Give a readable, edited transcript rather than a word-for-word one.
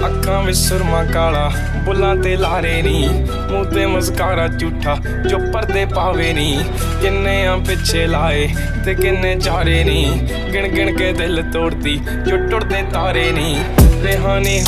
ਅੱਖਾਂ ਵਿੱਚ ਸੁਰਮਾ ਕਾਲਾ, ਬੁੱਲਾਂ ਤੇ ਲਾਰੇ ਨੀ, ਮੂੰਹ ਤੇ ਮਸਕਾਰਾ ਝੂਠਾ ਜੋ ਪਰਦੇ ਪਾਵੇ ਨੀ। ਕਿੰਨੇ ਆ ਪਿੱਛੇ ਲਾਏ ਤੇ ਕਿੰਨੇ ਚਾਰੇ ਨੀ, ਗਿਣ ਗਿਣ ਕੇ ਦਿਲ ਤੋੜਦੀ ਜੋ ਟੁੱਟਦੇ ਤਾਰੇ ਨੀ। ਰਿਹਾਨੀ